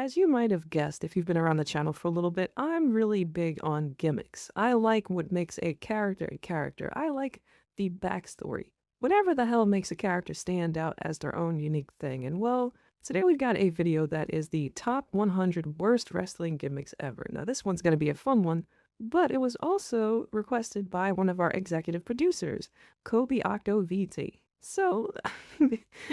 as you might have guessed if you've been around the channel for a little bit, I'm really big on gimmicks. I like what makes a character a character. I like the backstory. Whatever the hell makes a character stand out as their own unique thing. And well, today we've got a video that is the top 100 worst wrestling gimmicks ever. Now this one's going to be a fun one, but it was also requested by one of our executive producers, Kobe Octo VT. So,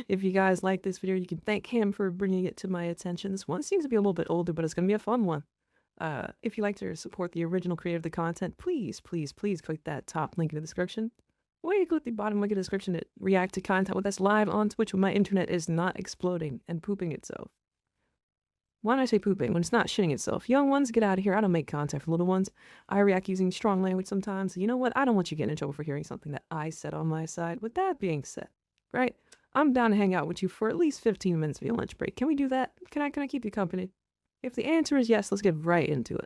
if you guys like this video, you can thank him for bringing it to my attention. This one seems to be a little bit older, but it's going to be a fun one. If you like to support the original creator of the content, please click that top link in the description. Or you click the bottom link in the description to react to content with us live on Twitch when my internet is not exploding and pooping itself. Why do I say pooping when it's not shitting itself? Young ones, get out of here. I don't make content for little ones. I react using strong language sometimes. You know what? I don't want you getting in trouble for hearing something that I said on my side. With that being said, right? I'm down to hang out with you for at least 15 minutes of your lunch break. Can we do that? Can I keep you company? If the answer is yes, let's get right into it.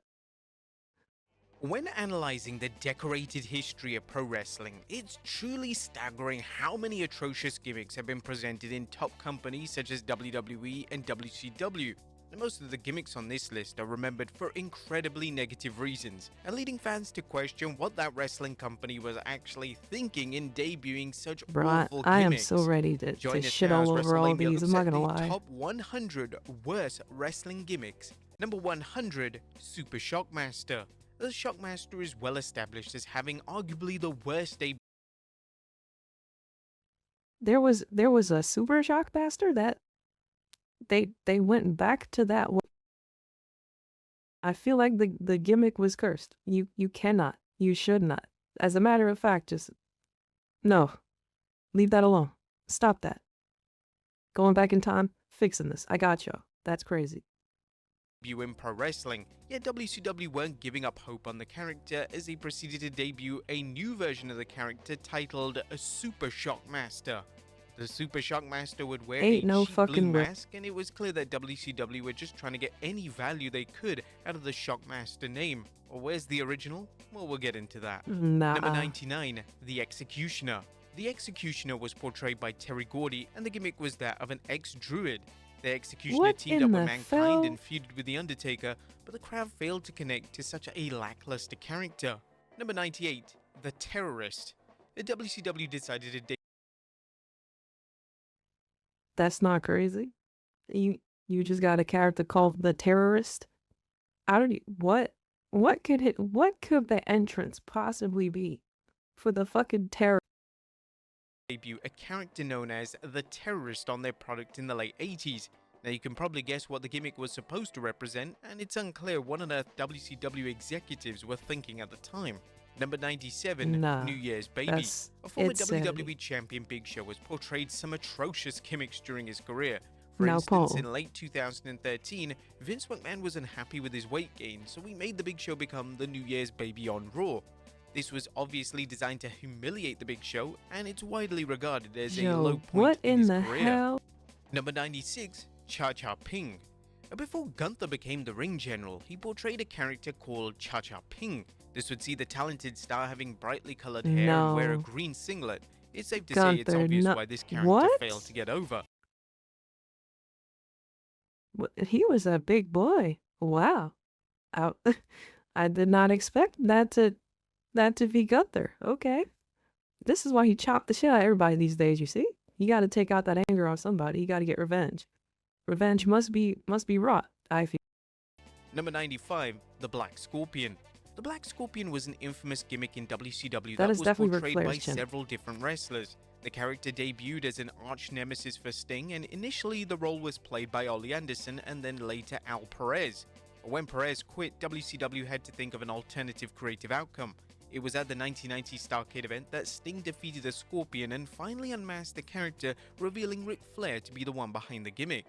When analyzing the decorated history of pro wrestling, it's truly staggering how many atrocious gimmicks have been presented in top companies such as WWE and WCW. And most of the gimmicks on this list are remembered for incredibly negative reasons, and leading fans to question what that wrestling company was actually thinking in debuting such awful gimmicks. I am so ready to shit all over all these, I'm not gonna lie. Top 100 worst wrestling gimmicks. Number 100, Super Shockmaster. The Shockmaster is well established as having arguably the worst debut. There was a Super Shockmaster that they went back to that one. I feel like the gimmick was cursed. You cannot. You should not. As a matter of fact, just no. Leave that alone. Stop that. Going back in time, fixing this. I got y'all. That's crazy. In pro wrestling, yet WCW weren't giving up hope on the character as they proceeded to debut a new version of the character titled a Super Shockmaster. The Super Shockmaster would wear a cheap blue mask, and it was clear that WCW were just trying to get any value they could out of the Shockmaster name. Or where's the original? Well, we'll get into that. Number 99, The Executioner. The Executioner was portrayed by Terry Gordy, and the gimmick was that of an ex-druid. The Executioner teamed up with Mankind and feuded with The Undertaker, but the crowd failed to connect to such a lackluster character. Number 98, The Terrorist. The WCW decided to debut. That's not crazy. You just got a character called the Terrorist. I don't. What could the entrance possibly be for the fucking terror? Debut a character known as the Terrorist on their product in the late 80s. Now you can probably guess what the gimmick was supposed to represent, and it's unclear what on earth WCW executives were thinking at the time. Number 97, New Year's Baby. A former WWE champion Big Show was portrayed some atrocious gimmicks during his career. For instance, in late 2013, Vince McMahon was unhappy with his weight gain, so he made the Big Show become the New Year's Baby on Raw. This was obviously designed to humiliate the Big Show, and it's widely regarded as a low point in his career. Hell? Number 96, Cha Cha Ping. Before Gunther became the ring general, he portrayed a character called Cha Cha Ping. This would see the talented star having brightly colored hair and wear a green singlet. It's safe to say it's obvious why this character failed to get over. He was a big boy. Wow. I did not expect that to be Gunther. Okay. This is why he chopped the shit out of everybody these days, you see? You gotta take out that anger on somebody. You gotta get revenge. Revenge must be wrought, I feel. Number 95, The Black Scorpion. The Black Scorpion was an infamous gimmick in WCW that was portrayed by several different wrestlers. The character debuted as an arch nemesis for Sting, and initially the role was played by Ole Anderson and then later Al Perez. When Perez quit, WCW had to think of an alternative creative outcome. It was at the 1990 Starrcade event that Sting defeated the Scorpion and finally unmasked the character, revealing Ric Flair to be the one behind the gimmick.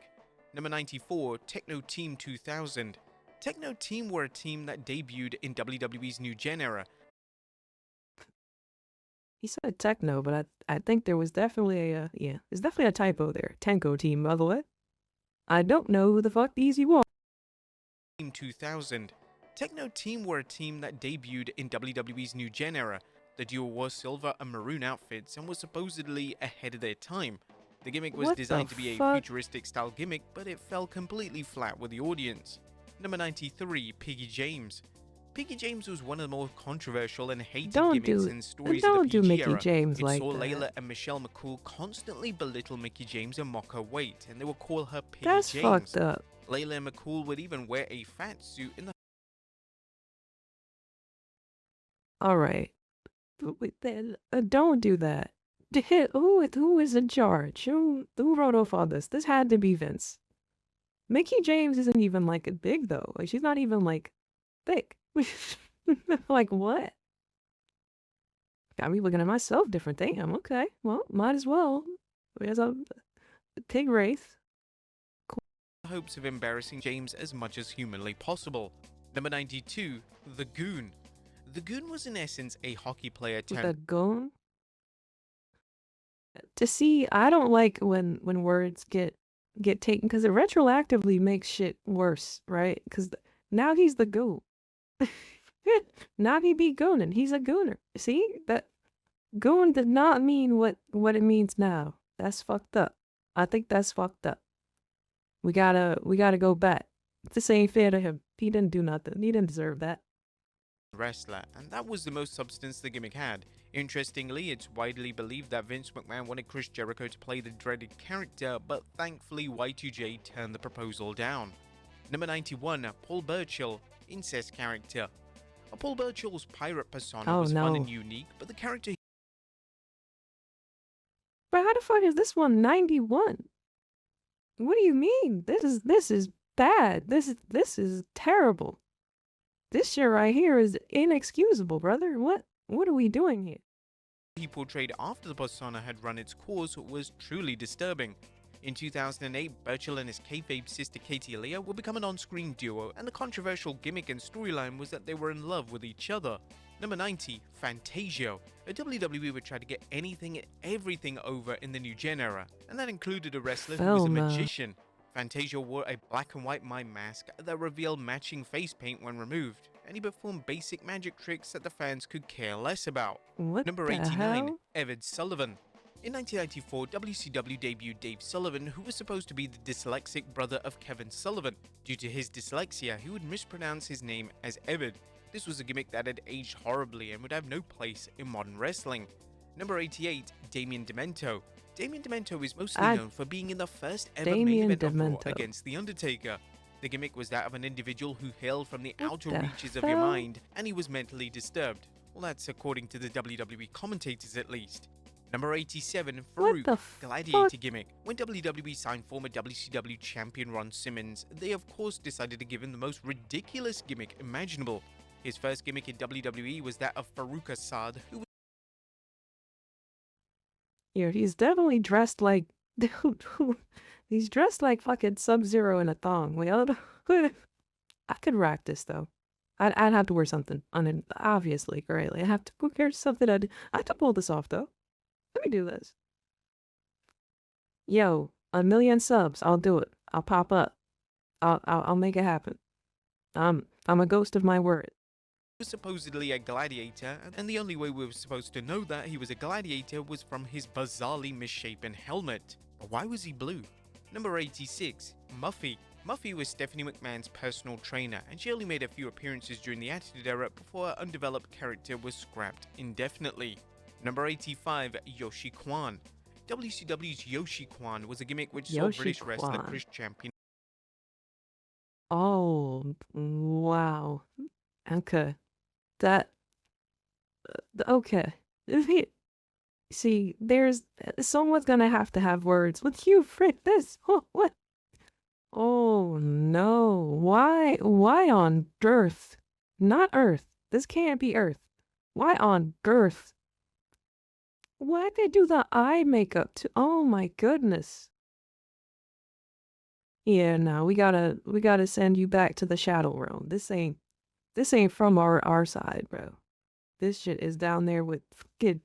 Number 94, Techno Team 2000. Techno Team were a team that debuted in WWE's New Gen era. He said techno, but I think there was definitely there's definitely a typo there. Tenko Team, by the way. I don't know who the fuck these you are. Team 2000. Techno Team were a team that debuted in WWE's New Gen era. The duo wore silver and maroon outfits and was supposedly ahead of their time. The gimmick was What the designed to be a fuck? futuristic style gimmick, but it fell completely flat with the audience. Number 93, Piggy James. Piggy James was one of the more controversial and hated gimmicks in stories of the Don't do PG Mickey era. James It like saw that. Layla and Michelle McCool constantly belittle Mickey James and mock her weight, and they would call her Piggy That's James. fucked up. Layla and McCool would even wear a fat suit in the Alright. Don't do that. Who is in charge? Who wrote off all this? This had to be Vince. Mickey James isn't even like big though. Like she's not even like thick. Like what? Got me looking at myself different. Damn, okay. Well, might as well. There's a pig wraith. hopes of embarrassing James as much as humanly possible. Number 92, The Goon. The Goon was in essence a hockey player With turned a goon? To see, I don't like when words get taken because it retroactively makes shit worse, right? Because now he's the goon. Now he be gooning. He's a gooner. See that goon did not mean what it means now. That's fucked up. I think that's fucked up. We gotta go back. This ain't fair to him. He didn't do nothing. He didn't deserve that. wrestler, and that was the most substance the gimmick had. Interestingly, it's widely believed that Vince McMahon wanted Chris Jericho to play the dreaded character, but thankfully Y2J turned the proposal down. Number 91, Paul Burchill, incest character. Paul Burchill's pirate persona was fun and unique, but the character. But how the fuck is this one 91? What do you mean? This is bad. This is terrible. This shit right here is inexcusable, brother. What are we doing here? He portrayed after the persona had run its course was truly disturbing. In 2008, Burchill and his kayfabe sister Katie Leah would become an on-screen duo, and the controversial gimmick and storyline was that they were in love with each other. Number 90, Fantasio. A WWE would try to get anything and everything over in the New Gen era, and that included a wrestler who was a magician. Fantasio wore a black and white mime mask that revealed matching face paint when removed, and he performed basic magic tricks that the fans could care less about. Number 89, Evan Sullivan. In 1994, WCW debuted Dave Sullivan, who was supposed to be the dyslexic brother of Kevin Sullivan. Due to his dyslexia, he would mispronounce his name as Evan. This was a gimmick that had aged horribly and would have no place in modern wrestling. Number 88, Damien Demento. Damien Demento is mostly known for being in the first ever main event of Raw against The Undertaker. The gimmick was that of an individual who hailed from the outer reaches of your mind, and he was mentally disturbed. Well, that's according to the WWE commentators at least. Number 87, Farouk, Gladiator gimmick. When WWE signed former WCW champion Ron Simmons, they of course decided to give him the most ridiculous gimmick imaginable. His first gimmick in WWE was that of Farouk Assad, who yeah, he's definitely dressed like he's dressed like fucking Sub-Zero in a thong. Well, I could rock this though. I'd have to wear something on it, obviously, greatly. I have to wear something. I have to pull this off though. Let me do this. Yo, 1,000,000 subs. I'll do it. I'll pop up. I'll make it happen. I'm a ghost of my word. was supposedly a gladiator, and the only way we were supposed to know that he was a gladiator was from his bizarrely misshapen helmet. But why was he blue? Number 86, Muffy. Muffy was Stephanie McMahon's personal trainer, and she only made a few appearances during the Attitude Era before her undeveloped character was scrapped indefinitely. Number 85, Yoshi Kwan. WCW's Yoshi Kwan was a gimmick which saw British wrestler Chris Champion. Oh, wow. Okay. That, okay. See, someone's gonna have to have words with you, frick this. Oh, what? Oh, no. Why on Earth? Not Earth. This can't be Earth. Why on Girth? Why'd they do the eye makeup to? Oh my goodness. Yeah, no, we gotta send you back to the Shadow Realm. This ain't from our side, bro. This shit is down there with kid.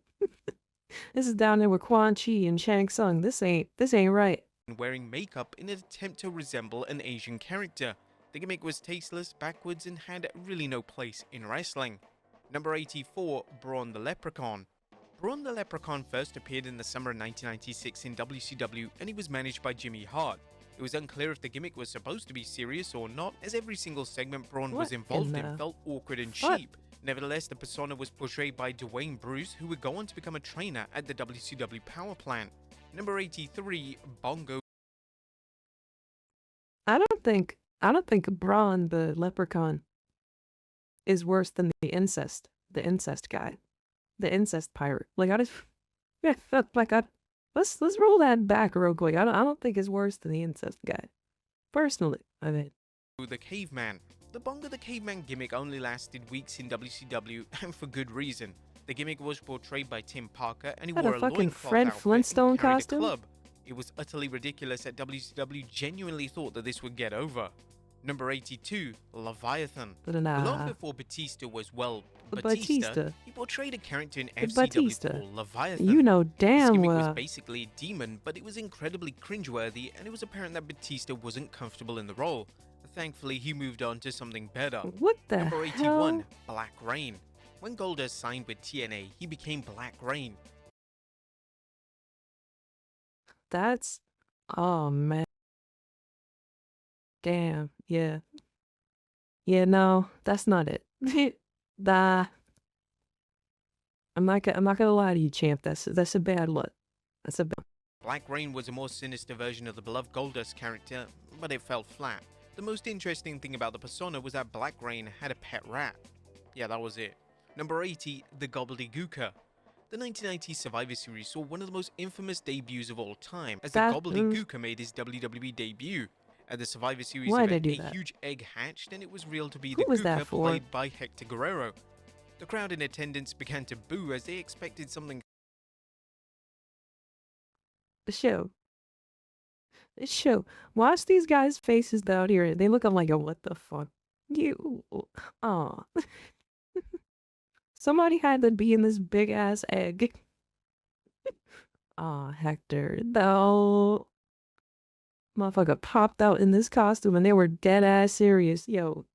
This is down there with Quan Chi and Shang Tsung. This ain't right. Wearing makeup in an attempt to resemble an Asian character. The gimmick was tasteless, backwards, and had really no place in wrestling. Number 84, Braun the Leprechaun. Braun the Leprechaun first appeared in the summer of 1996 in WCW, and he was managed by Jimmy Hart. It was unclear if the gimmick was supposed to be serious or not, as every single segment Braun was involved in felt awkward and cheap. Nevertheless, the persona was portrayed by Dwayne Bruce, who would go on to become a trainer at the WCW Power Plant. Number 83, Bongo. I don't think Braun the Leprechaun is worse than the incest guy, the incest pirate. Like I just, yeah, let's roll that back real quick. I don't think it's worse than the incest guy, personally. I mean, The Caveman. The Bongo the Caveman gimmick only lasted weeks in WCW, and for good reason. The gimmick was portrayed by Tim Parker, and he wore a fucking loincloth Fred outfit Flintstone and carried costume? a club. It was utterly ridiculous that WCW genuinely thought that this would get over. Number 82, Leviathan. Long before Batista was, well, Batista, he portrayed a character in FCW called Leviathan. You know damn well. well. It was basically a demon, but it was incredibly cringeworthy, and it was apparent that Batista wasn't comfortable in the role. Thankfully, he moved on to something better. What the Number 81, hell? Black Rain. When Goldust signed with TNA, he became Black Rain. That's, oh man. Damn, yeah. Yeah, no, that's not it. I'm not gonna lie to you, champ. That's a bad look. That's a bad. Black Rain was a more sinister version of the beloved Goldust character, but it fell flat. The most interesting thing about the persona was that Black Rain had a pet rat. Yeah, that was it. Number 80, The Gobbledygooker. The 1990 Survivor Series saw one of the most infamous debuts of all time, as the Gobbledygooker made his WWE debut. At the Survivor Series event, a huge egg hatched, and it was revealed to be the Gooker played by Hector Guerrero. The crowd in attendance began to boo as they expected something. The show. Watch these guys' faces out here. They look like a what the fuck. You, aw. Somebody had to be in this big ass egg. Aw, Hector, though. Motherfucker popped out in this costume and they were dead ass serious. Yo,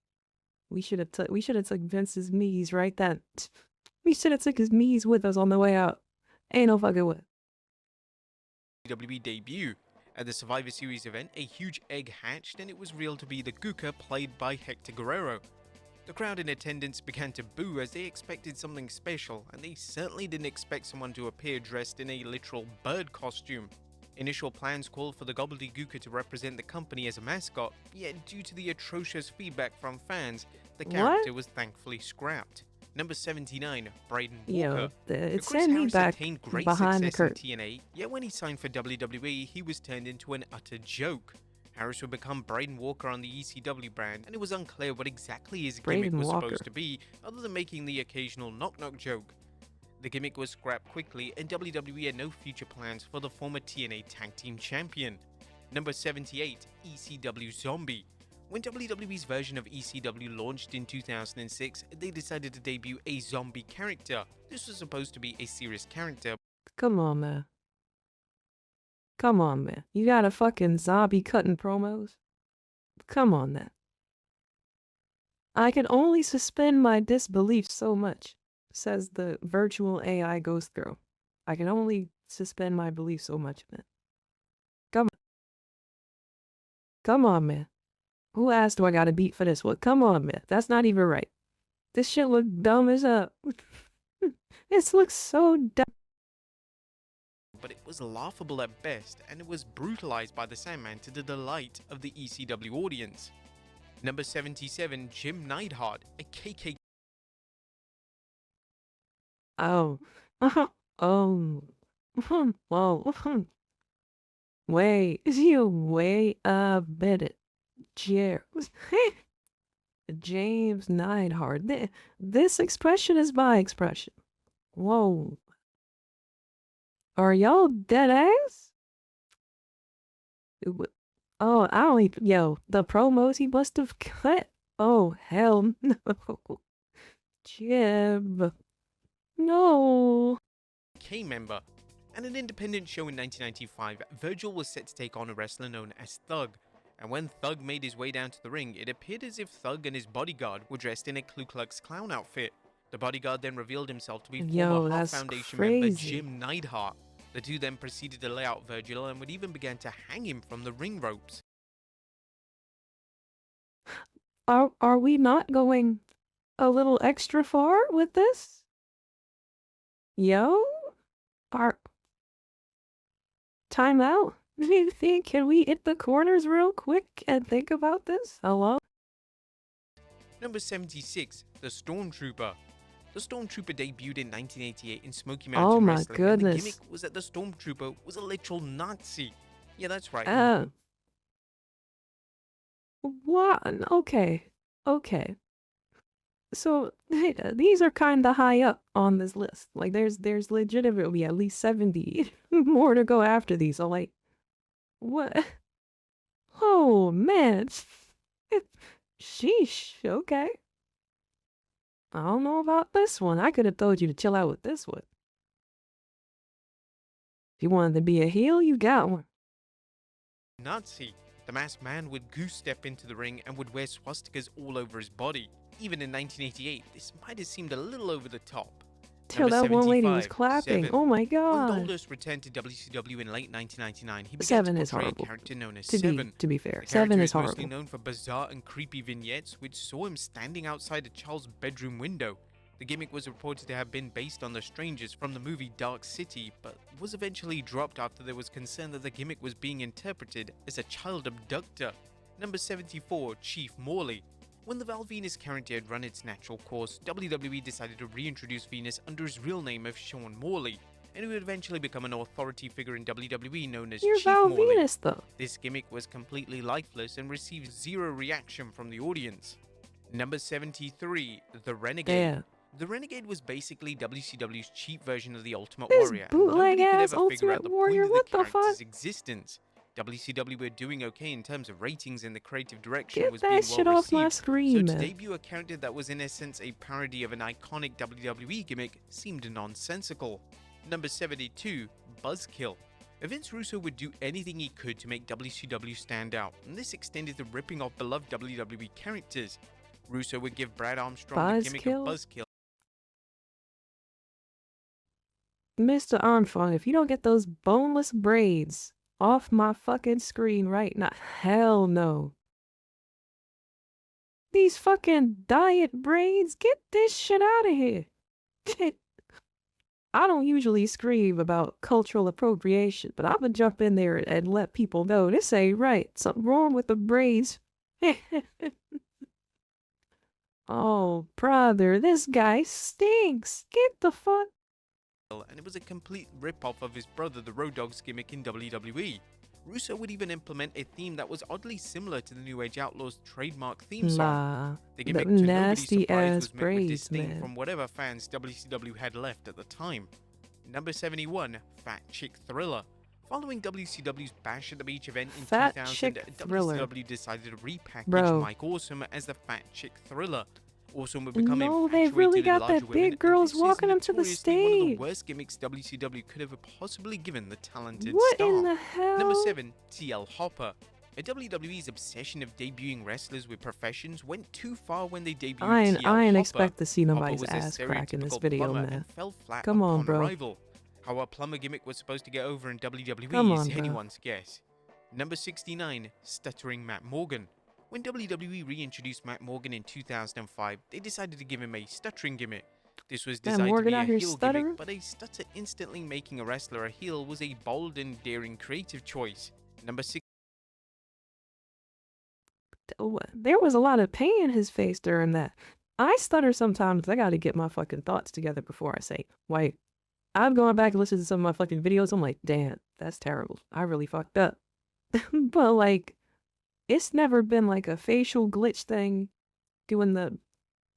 we should have took Vince's knees right then. We should have took his knees with us on the way out. Ain't no fucking way. WWE debut. At the Survivor Series event, a huge egg hatched, and it was revealed to be the Gooker played by Hector Guerrero. The crowd in attendance began to boo as they expected something special, and they certainly didn't expect someone to appear dressed in a literal bird costume. Initial plans called for the Gobbledygooker to represent the company as a mascot, yet due to the atrocious feedback from fans, the character was thankfully scrapped. Number 79, Braden Walker. It sent me back behind the curtain. TNA, yet when he signed for WWE, he was turned into an utter joke. Harris would become Braden Walker on the ECW brand, and it was unclear what exactly his gimmick was supposed to be, other than making the occasional knock-knock joke. The gimmick was scrapped quickly, and WWE had no future plans for the former TNA Tag Team Champion. Number 78, ECW Zombie. When WWE's version of ECW launched in 2006, they decided to debut a zombie character. This was supposed to be a serious character. Come on, man. Come on, man. You got a fucking zombie cutting promos? Come on, man. I can only suspend my disbelief so much, says the virtual AI ghost girl. I can only suspend my belief so much, man. Come on. Come on, man. Who asked do I gotta beat for this one? Come on, man. That's not even right. This shit look dumb as hell. This looks so dumb. But it was laughable at best, and it was brutalized by the Sandman to the delight of the ECW audience. Number 77, Jim Neidhart, a KK. Oh. Oh. Whoa. Wait. Wait a minute. James Neidhart. This expression is my expression. Whoa. Are y'all dead ass? Oh, I don't even, yo, the promos he must have cut. Oh, hell no. Jim. No. K member. At an independent show in 1995, Virgil was set to take on a wrestler known as Thug. And when Thug made his way down to the ring, it appeared as if Thug and his bodyguard were dressed in a Ku Klux Klan outfit. The bodyguard then revealed himself to be former Yo, Heart that's Foundation member crazy. Jim Neidhart. The two then proceeded to lay out Virgil and would even begin to hang him from the ring ropes. Are we not going a little extra far with this? Yo? Time out? Do you think, can we hit the corners real quick and think about this? Hello? Number 76, the Stormtrooper. The Stormtrooper debuted in 1988 in Smoky Mountain Oh my Wrestling, goodness. and the gimmick was that the Stormtrooper was a literal Nazi. Yeah, that's right. What? Okay. Okay. So, these are kinda high up on this list. Like, there's legitimately at least 70 more to go after these. So, like, what? Oh, man. Sheesh. Okay. I don't know about this one. I could have told you to chill out with this one. If you wanted to be a heel, you got one. Nazi. The masked man would goose step into the ring and would wear swastikas all over his body. Even in 1988, this might have seemed a little over the top. Till that one lady was 75, clapping. Seven. Oh my When god. Goldust returned to WCW in late 1999, he began Seven to is portray horrible. a character known as To Seven. be fair, The Seven character is mostly horrible. known for bizarre and creepy vignettes, which saw him standing outside a child's bedroom window. The gimmick was reported to have been based on the Strangers from the movie Dark City, but was eventually dropped after there was concern that the gimmick was being interpreted as a child abductor. Number 74, Chief Morley. When the Val Venus character had run its natural course, WWE decided to reintroduce Venus under his real name of Sean Morley, and he would eventually become an authority figure in WWE known as You're Chief Val Morley. Venus, though. This gimmick was completely lifeless and received zero reaction from the audience. Number 73, The Renegade. Yeah. The Renegade was basically WCW's cheap version of the Ultimate This Warrior, and bootleg nobody could ass ever figure out Ultimate the Warrior, point what of the the character's fuck? existence. WCW were doing okay in terms of ratings, and the creative direction Get was that being shit well off my received. So screen, to man. debut a character that was in essence a parody of an iconic WWE gimmick seemed nonsensical. Number 72, Buzzkill. Vince Russo would do anything he could to make WCW stand out, and this extended to ripping off beloved WWE characters. Russo would give Brad Armstrong the gimmick of Buzzkill. Mr. Armstrong, if you don't get those boneless braids off my fucking screen right now, hell no. These fucking diet braids, get this shit out of here. I don't usually scream about cultural appropriation, but I'ma jump in there and let people know this ain't right. Something wrong with the braids. Oh, brother, this guy stinks. Get the fuck. And it was a complete rip-off of his brother the Road Dogg's gimmick in WWE. Russo would even implement a theme that was oddly similar to the New Age Outlaws' trademark theme song. Nah, The gimmick, the to nobody's nasty surprise, ass was met with braids, disdain man. from whatever fans WCW had left at the time. Number 71, Fat Chick Thriller. Following WCW's Bash at the Beach event in Fat 2000, Chick Thriller. WCW decided to repackage Bro. Mike Awesome as the Fat Chick Thriller. Awesome would become No, they infatuated really with got larger that women, big and girls this is walking him to the notoriously one of the stage. worst gimmicks WCW could have possibly given the talented What star. in the hell? Number 7, TL Hopper. WWE's obsession of debuting wrestlers with professions went too far when they debuted I ain't TL Hopper. expect to see Hopper nobody's was a ass crack in this stereotypical video, plumber man. and fell flat Come on, upon bro. arrival. How a plumber gimmick was supposed to get over in WWE Come is on, bro. anyone's guess. Number 69, Stuttering Matt Morgan. When WWE reintroduced Matt Morgan in 2005, they decided to give him a stuttering gimmick. This was Matt designed Morgan to out be a here heel stuttering? gimmick, but a stutter instantly making a wrestler a heel was a bold and daring creative choice. Number 6. Oh, there was a lot of pain in his face during that. I stutter sometimes. I gotta get my fucking thoughts together before I say, wait. I'm going back and listening to some of my fucking videos. I'm like, damn, that's terrible. I really fucked up. But like, it's never been like a facial glitch thing doing the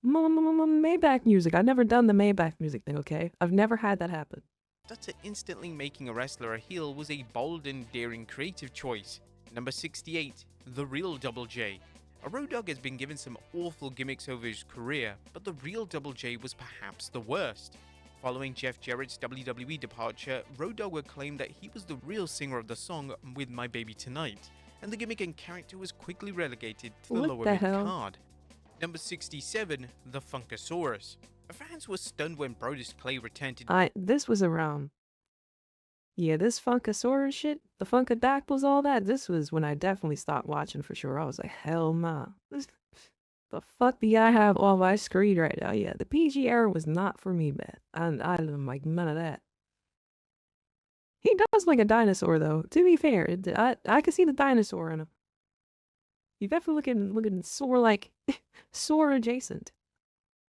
Maybach music. I've never done the Maybach music thing, okay? I've never had that happen. Stutter instantly making a wrestler a heel was a bold and daring creative choice. Number 68, The Real Double J. A Road Dogg has been given some awful gimmicks over his career, but the Real Double J was perhaps the worst. Following Jeff Jarrett's WWE departure, Road Dogg would claim that he was the real singer of the song With My Baby Tonight, and the gimmick and character was quickly relegated to the What lower the mid hell? card. Number 67, The Funkasaurus. Fans were stunned when Brodus Clay returned to This was around. Yeah, this Funkasaurus shit, the Funkadactyls, all that, this was when I definitely stopped watching for sure. I was like, hell nah. The fuck do I have on my screen right now? Yeah, the PG era was not for me, man. I didn't like none of that. He does like a dinosaur, though. To be fair, I could see the dinosaur in him. He definitely looking sore like sore adjacent.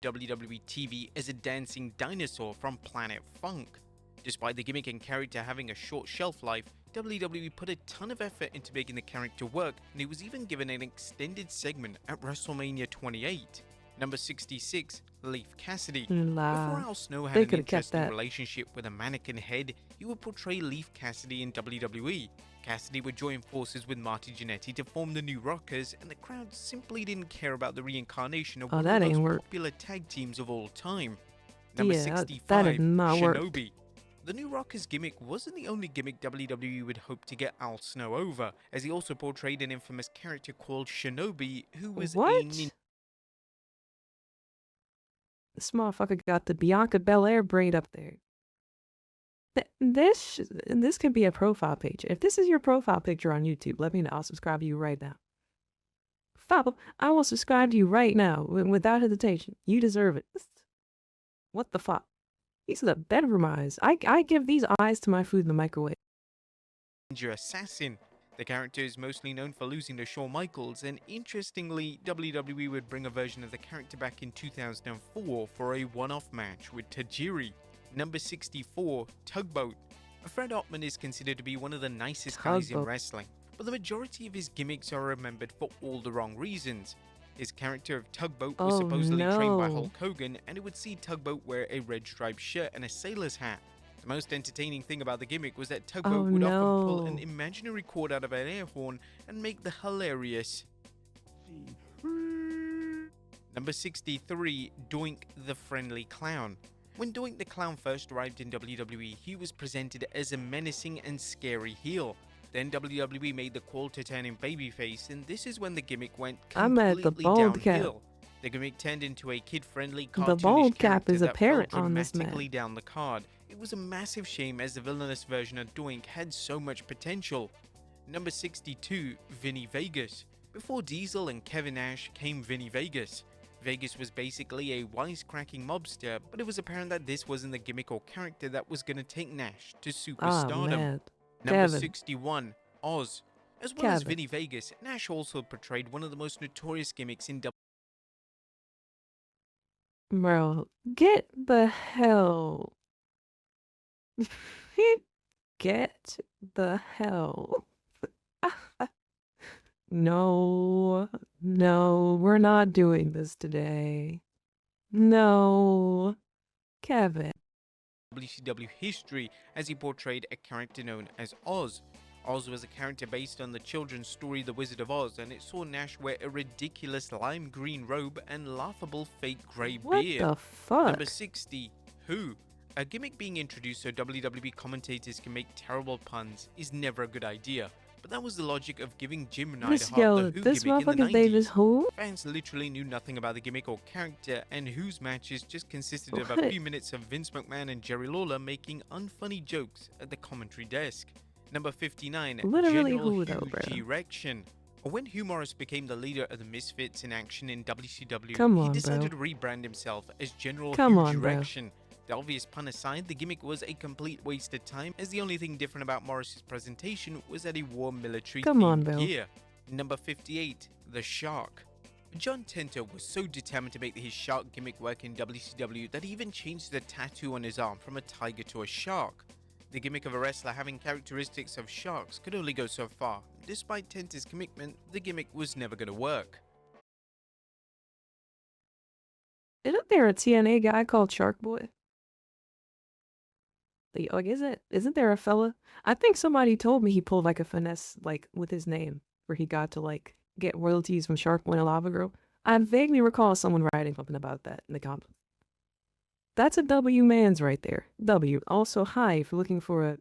WWE TV as a dancing dinosaur from Planet Funk. Despite the gimmick and character having a short shelf life, WWE put a ton of effort into making the character work, and he was even given an extended segment at WrestleMania 28. Number 66, Leif Cassidy. Before Al Snow had an interesting relationship with a mannequin head, he would portray Leif Cassidy in WWE. Cassidy would join forces with Marty Jannetty to form the New Rockers, and the crowd simply didn't care about the reincarnation of one of the most popular tag teams of all time. Number 65, Shinobi. The New Rockers gimmick wasn't the only gimmick WWE would hope to get Al Snow over, as he also portrayed an infamous character called Shinobi, who was a ninja. This motherfucker got the Bianca Belair braid up there. This could be a profile page. If this is your profile picture on YouTube, let me know. I'll subscribe to you right now. Fab, I will subscribe to you right now without hesitation. You deserve it. What the fuck? These are the bedroom eyes. I give these eyes to my food in the microwave. Ninja Assassin. The character is mostly known for losing to Shawn Michaels, and interestingly, WWE would bring a version of the character back in 2004 for a one-off match with Tajiri. Number 64, Tugboat. Fred Ottman is considered to be one of the nicest guys in wrestling, but the majority of his gimmicks are remembered for all the wrong reasons. His character of Tugboat was supposedly trained by Hulk Hogan, and it would see Tugboat wear a red striped shirt and a sailor's hat. The most entertaining thing about the gimmick was that Tugboat would often pull an imaginary cord out of an air horn and make the hilarious Number 63, Doink the Friendly Clown. When Doink the Clown first arrived in WWE, he was presented as a menacing and scary heel. Then WWE made the call to turn him babyface, and this is when the gimmick went completely downhill. The gimmick turned into a kid-friendly, cartoonish character that fell dramatically down the card. It was a massive shame, as the villainous version of Doink had so much potential. Number 62, Vinny Vegas. Before Diesel and Kevin Nash came Vinny Vegas. Vegas was basically a wisecracking mobster, but it was apparent that this wasn't the gimmick or character that was going to take Nash to superstardom. Number 61, Oz. As well as Vinny Vegas, Nash also portrayed one of the most notorious gimmicks in WWE. Bro, get the hell. Get the hell. No, we're not doing this today. No, Kevin. WCW history, as he portrayed a character known as Oz. Oz was a character based on the children's story The Wizard of Oz, and it saw Nash wear a ridiculous lime green robe and laughable fake grey beard. What the fuck? Number 60, Who. A gimmick being introduced so WWE commentators can make terrible puns is never a good idea, but that was the logic of giving Jim Neidhart the Who gimmick in the 90s. Who? Fans literally knew nothing about the gimmick or character, and Who's matches just consisted of a few minutes of Vince McMahon and Jerry Lawler making unfunny jokes at the commentary desk. Number 59, Literally General Who though, bro. G-Rection. When Hugh Morris became the leader of the Misfits in action in WCW, he decided to rebrand himself as General Hugh G-Rection. The obvious pun aside, the gimmick was a complete waste of time, as the only thing different about Morris's presentation was that he wore military-themed gear. Number 58, The Shark. John Tenta was so determined to make his shark gimmick work in WCW that he even changed the tattoo on his arm from a tiger to a shark. The gimmick of a wrestler having characteristics of sharks could only go so far. Despite Tenta's commitment, the gimmick was never going to work. Isn't there a TNA guy called Shark Boy? Like, isn't there a fella? I think somebody told me he pulled like a finesse, like, with his name, where he got to, like, get royalties from Shark Boy and Lava Girl. I vaguely recall someone writing something about that in the comments. That's a W man's right there. W. Also, hi, if you're looking for a...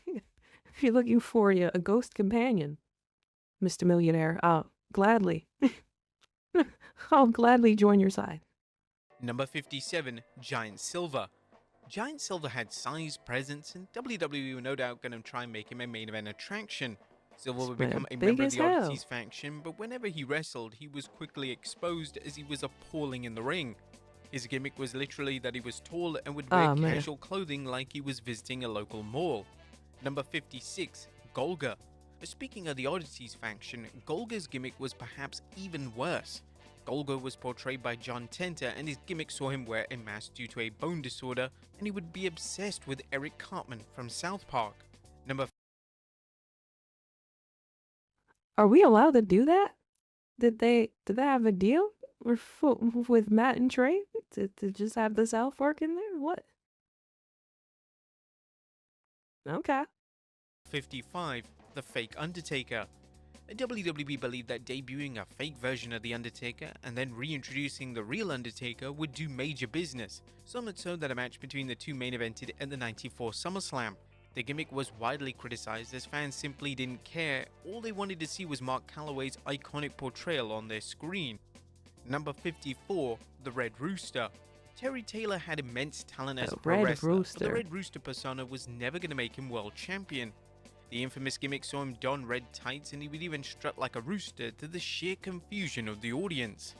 if you're looking for a ghost companion, Mr. Millionaire, I'll gladly... I'll gladly join your side. Number 57, Giant Silver. Giant Silver had size, presence, and WWE were no doubt going to try and make him a main event attraction. Silver would become a Big member of as the hell. Oddities faction, but whenever he wrestled, he was quickly exposed as he was appalling in the ring. His gimmick was literally that he was tall and would wear casual clothing like he was visiting a local mall. Number 56, Golga. Speaking of the Oddities faction, Golga's gimmick was perhaps even worse. Golga was portrayed by John Tenta, and his gimmick saw him wear a mask due to a bone disorder, and he would be obsessed with Eric Cartman from South Park. Number Are we allowed to do that? Did they have a deal with Matt and Trey to just have the South Park in there? What? Okay. 55, The Fake Undertaker. WWE believed that debuting a fake version of The Undertaker and then reintroducing the real Undertaker would do major business, so much so that a match between the two main evented at the '94 SummerSlam. The gimmick was widely criticized as fans simply didn't care, all they wanted to see was Mark Calloway's iconic portrayal on their screen. Number 54, The Red Rooster. Terry Taylor had immense talent as a pro wrestler, but the Red Rooster persona was never going to make him world champion. The infamous gimmick saw him don red tights, and he would even strut like a rooster to the sheer confusion of the audience.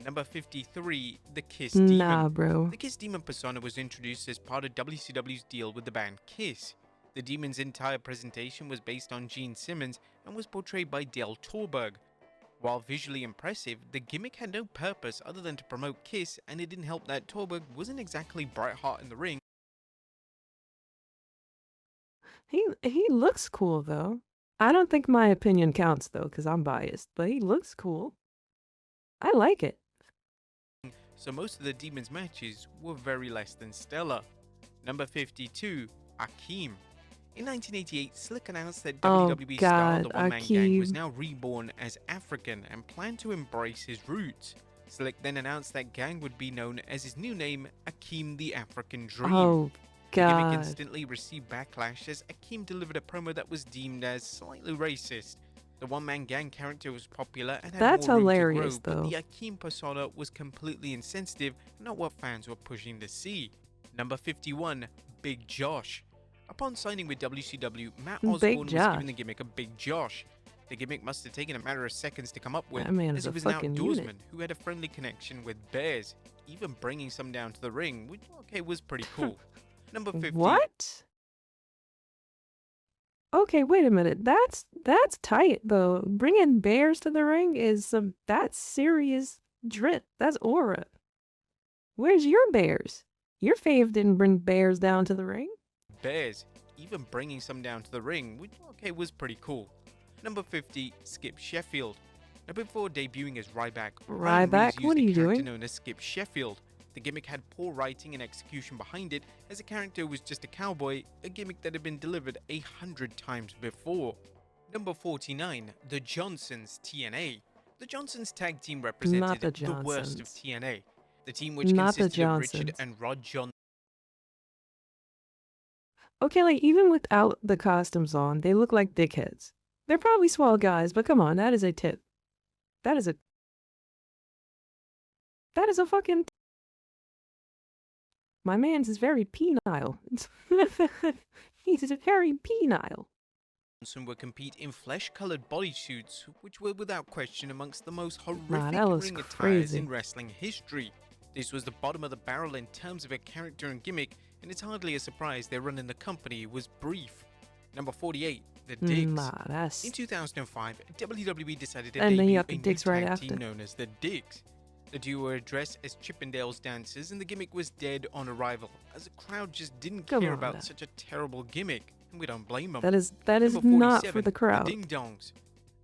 Number 53, The Kiss Demon. Nah, bro. The Kiss Demon persona was introduced as part of WCW's deal with the band Kiss. The Demon's entire presentation was based on Gene Simmons and was portrayed by Dale Torberg. While visually impressive, the gimmick had no purpose other than to promote Kiss, and it didn't help that Torberg wasn't exactly bright hot in the ring. He looks cool though. I don't think my opinion counts though, because I'm biased, but he looks cool. I like it. So most of the Demon's matches were very less than stellar. Number 52, Akeem. In 1988, Slick announced that WWE star The One Man Gang was now reborn as African and planned to embrace his roots. Slick then announced that gang would be known as his new name, Akeem the African Dream. Oh, God. The gimmick instantly received backlash as Akeem delivered a promo that was deemed as slightly racist. The one-man gang character was popular and had more room hilarious, to grow, though. but the Akeem persona was completely insensitive and not what fans were pushing to see. Number 51, Big Josh. Upon signing with WCW, Matt Osborne was given the gimmick of Big Josh. The gimmick must have taken a matter of seconds to come up with, as he was an outdoorsman who had a friendly connection with bears, even bringing some down to the ring, which, okay, was pretty cool. Number 50. What? Okay, wait a minute. That's tight though. Bringing bears to the ring is that's serious drip. That's aura. Where's your bears? Your fave didn't bring bears down to the ring. Bears, even bringing some down to the ring, which, okay, was pretty cool. Number 50, Skip Sheffield. Now, before debuting as Ryback, What are you doing? Known as Skip Sheffield. The gimmick had poor writing and execution behind it, as the character was just a cowboy, a gimmick that had been delivered 100 times before. Number 49, The Johnsons TNA. The Johnsons tag team represented the worst of TNA. The team which consisted of Richard and Rod Johnson. Okay, like, even without the costumes on, they look like dickheads. They're probably swell guys, but come on, that is a tip. That is a fucking... My man's is very penile. He's very penile. Johnson would compete in flesh-colored bodysuits, which were without question amongst the most horrific ring attires in wrestling history. This was the bottom of the barrel in terms of a character and gimmick, and it's hardly a surprise their run in the company was brief. Number 48, The Dicks. In 2005, WWE decided to debut a new tag team known as The Dicks. The duo were dressed as Chippendale's dancers, and the gimmick was dead on arrival, as the crowd just didn't care about such a terrible gimmick, and we don't blame them. That is not for the crowd. The Ding Dongs.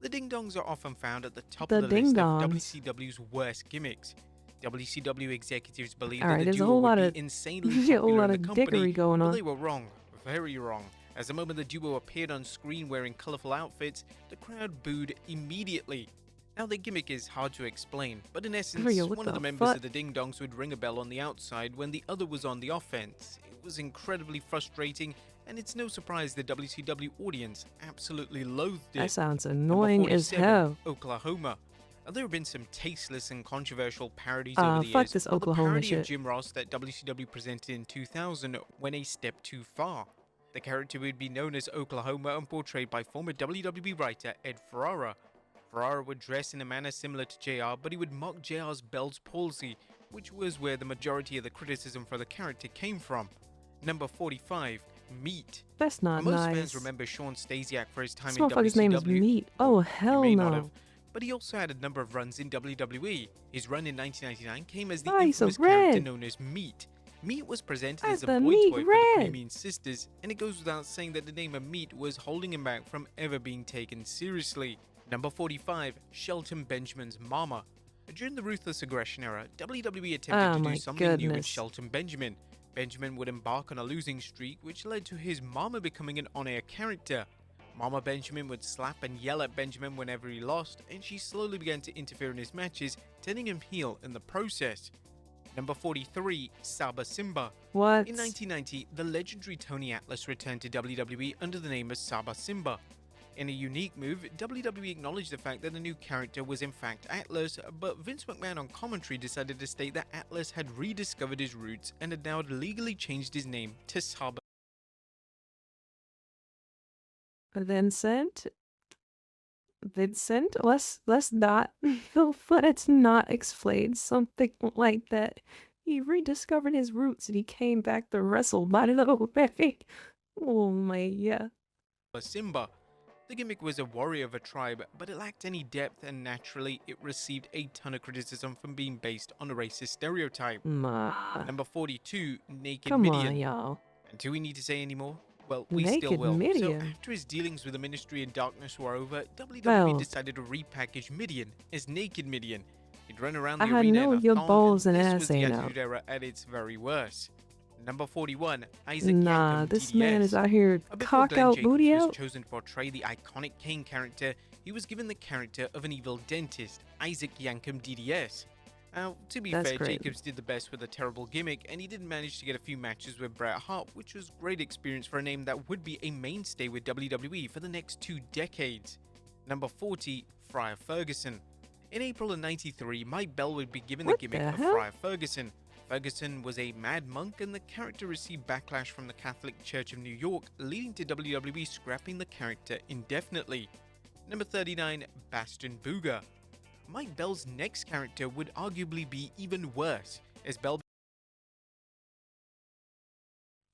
The Ding Dongs are often found at the top of the list of WCW's worst gimmicks. WCW executives believed that the duo would be insanely popular in the company, but they were wrong, very wrong. As the moment the duo appeared on screen wearing colorful outfits, the crowd booed immediately. Now, the gimmick is hard to explain, but in essence, one of the members of the Ding Dongs would ring a bell on the outside when the other was on the offense. It was incredibly frustrating, and it's no surprise the WCW audience absolutely loathed it. That sounds annoying as hell. Oklahoma. There have been some tasteless and controversial parodies over the Fuck years, this but the Oklahoma parody of shit. Jim Ross that WCW presented in 2000 went a step too far. The character would be known as Oklahoma and portrayed by former WWE writer Ed Ferrara. Ferrara would dress in a manner similar to JR, but he would mock JR's Bell's palsy, which was where the majority of the criticism for the character came from. Number 45, Meat. That's not Most nice. fans remember Sean Stasiak for his time This in motherfucker's WCW. name is Meat. Oh, hell may no. not have, but he also had a number of runs in WWE. His run in 1999 came as the Oh, he's so infamous character red. known as Meat. Meat was presented That's as a the boy Meat toy for the Red. Premium Sisters, and it goes without saying that the name of Meat was holding him back from ever being taken seriously. Number 45, Shelton Benjamin's Mama. During the Ruthless Aggression era, WWE attempted to do something new with Shelton Benjamin. Benjamin would embark on a losing streak, which led to his Mama becoming an on-air character. Mama Benjamin would slap and yell at Benjamin whenever he lost, and she slowly began to interfere in his matches, turning him heel in the process. Number 43, Saba Simba. What? In 1990, the legendary Tony Atlas returned to WWE under the name of Saba Simba. In a unique move, WWE acknowledged the fact that the new character was in fact Atlas, but Vince McMahon on commentary decided to state that Atlas had rediscovered his roots and had now legally changed his name to Saba. Vincent, let's not let's not explain something like that. He rediscovered his roots and he came back to wrestle my little baby. Oh my, yeah. Simba. The gimmick was a warrior of a tribe, but it lacked any depth, and naturally it received a ton of criticism from being based on a racist stereotype. Number 42, Naked Come Midian. on, y'all. And do we need to say any more? Well, we Naked still will. Midian. So after his dealings with the Ministry and Darkness were over, WWE decided to repackage Midian as Naked Midian. He'd run around the arena know in a your thong, balls and this ass was the ain't Attitude out. Era at its very worst. Number 41, Isaac Nah, Yankem, this DDS. man is out here Before cock Glenn out, Jacobs booty was out. chosen to portray the iconic Kane character, he was given the character of an evil dentist, Isaac Yankem DDS. Now, to be That's fair, great. Jacobs did the best with a terrible gimmick, and he did manage to get a few matches with Bret Hart, which was great experience for a name that would be a mainstay with WWE for the next 2 decades. Number 40, Friar Ferguson. In April of '93, Mike Bell would be given the What gimmick the of hell? Friar Ferguson. Ferguson was a mad monk, and the character received backlash from the Catholic Church of New York, leading to WWE scrapping the character indefinitely. Number 39, Bastion Booger. Mike Bell's next character would arguably be even worse, as Bell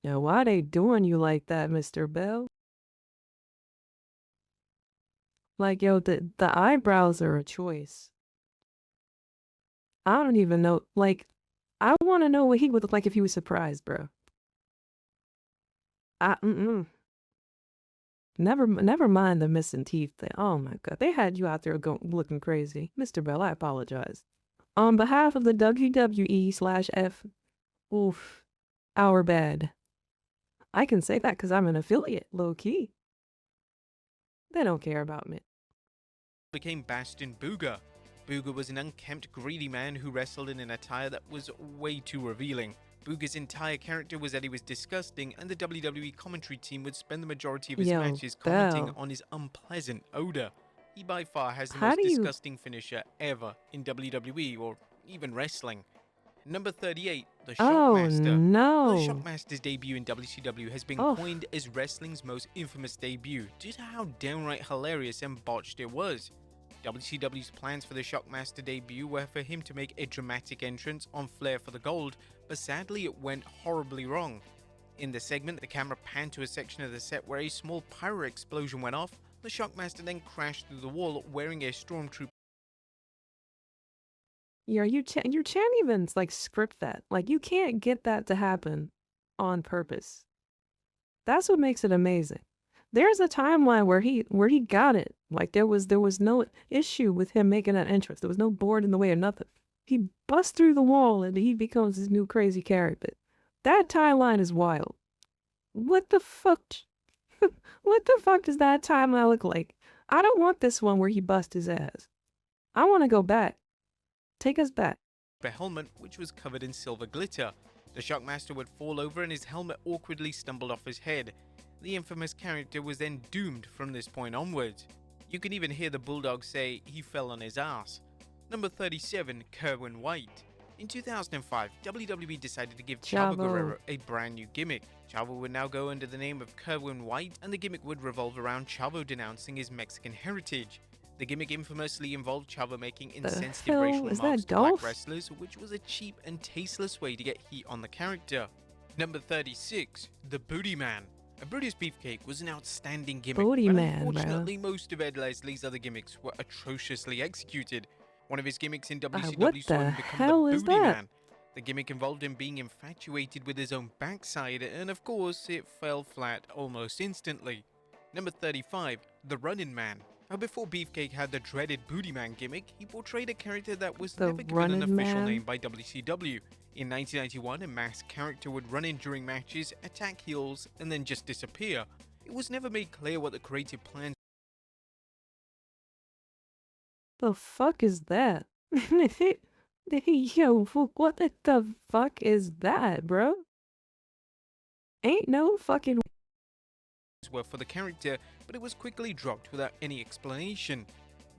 Yo, why they doing you like that, Mr. Bell? Like, yo, the eyebrows are a choice. I don't even know, like, I want to know what he would look like if he was surprised, bro. Never mind the missing teeth thing. Oh my god, they had you out there looking crazy. Mr. Bell, I apologize. On behalf of the WWE/F, oof, our bad. I can say that because I'm an affiliate, low key. They don't care about me. became Bastion Booger. Booger was an unkempt, greedy man who wrestled in an attire that was way too revealing. Booger's entire character was that he was disgusting, and the WWE commentary team would spend the majority of his matches commenting on his unpleasant odor. He by far has the most disgusting finisher ever in WWE or even wrestling. Number 38, the Shockmaster. Oh no! The Shockmaster's debut in WCW has been coined as wrestling's most infamous debut due to how downright hilarious and botched it was. WCW's plans for the Shockmaster debut were for him to make a dramatic entrance on Flair for the Gold, but sadly it went horribly wrong. In the segment, the camera panned to a section of the set where a small pyro explosion went off. The Shockmaster then crashed through the wall wearing a stormtrooper. Yeah, you can't even like script that. Like, you can't get that to happen on purpose. That's what makes it amazing. There's a timeline where he got it. Like, there was no issue with him making that entrance. There was no board in the way or nothing. He busts through the wall and he becomes this new crazy character. That timeline is wild. What the fuck? What the fuck does that timeline look like? I don't want this one where he busts his ass. I want to go back. Take us back. Helmet, which was covered in silver glitter. The Shockmaster would fall over and his helmet awkwardly stumbled off his head. The infamous character was then doomed from this point onwards. You can even hear the Bulldog say he fell on his ass. Number 37, Kerwin White. In 2005, WWE decided to give Chavo Chavo. Guerrero a brand new gimmick. Chavo would now go under the name of Kerwin White, and the gimmick would revolve around Chavo denouncing his Mexican heritage. The gimmick infamously involved Chavo making insensitive hell racial is remarks that, to black Dolph? wrestlers, which was a cheap and tasteless way to get heat on the character. Number 36, the Booty Man. A Brutus Beefcake was an outstanding gimmick, Booty but Man, unfortunately most of Ed Leslie's other gimmicks were atrociously executed. One of his gimmicks in what WCW saw the him become hell the is Booty that? Man. The gimmick involved him being infatuated with his own backside, and of course it fell flat almost instantly. Number 35, the Running Man. Now before Beefcake had the dreaded Booty Man gimmick, he portrayed a character that was The never given an Running official Man? name by WCW. In 1991, a masked character would run in during matches, attack heels, and then just disappear. It was never made clear what the creative plans The fuck is that? Yo, what the fuck is that, bro? Ain't no fucking. were for the character, but it was quickly dropped without any explanation.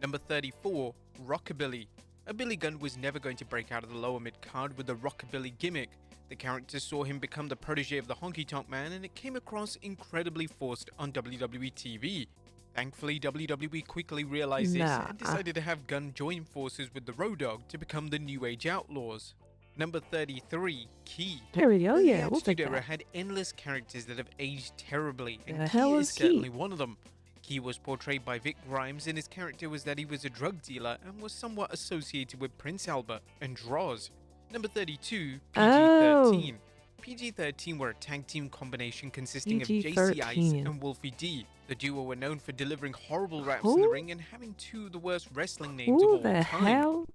Number 34, Rockabilly. A Billy Gunn was never going to break out of the lower mid-card with the Rockabilly gimmick. The character saw him become the protege of the Honky Tonk Man, and it came across incredibly forced on WWE TV. Thankfully, WWE quickly realized this and decided to have Gunn join forces with the Road Dogg to become the New Age Outlaws. Number 33, Key. There we go, The yeah, we'll Attitude take Era that. had endless characters that have aged terribly, and The Key hell is is Key? certainly one of them. Key was portrayed by Vic Grimes, and his character was that he was a drug dealer and was somewhat associated with Prince Albert and Droz. Number 32, PG-13. PG-13 were a tag team combination consisting of JC Ice PG-13. and Wolfie D. The duo were known for delivering horrible raps in the ring and having two of the worst wrestling names of Who all the time. hell?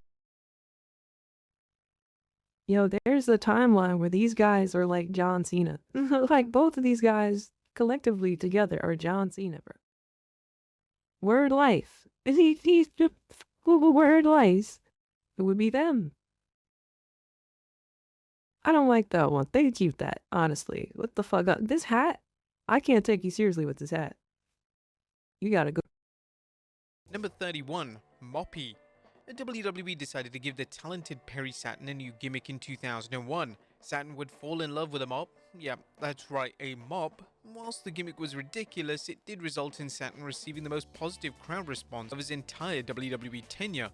Yo, there's a timeline where these guys are like John Cena. Like both of these guys collectively together are John Cena, bro. Word life. He's just word life. It would be them. I don't like that one. They keep that, honestly. What the fuck? This hat? I can't take you seriously with this hat. You gotta go. Number 31, Moppy. The WWE decided to give the talented Perry Saturn a new gimmick in 2001. Saturn would fall in love with a mop. Yeah, that's right, a mop. Whilst the gimmick was ridiculous, it did result in Saturn receiving the most positive crowd response of his entire WWE tenure.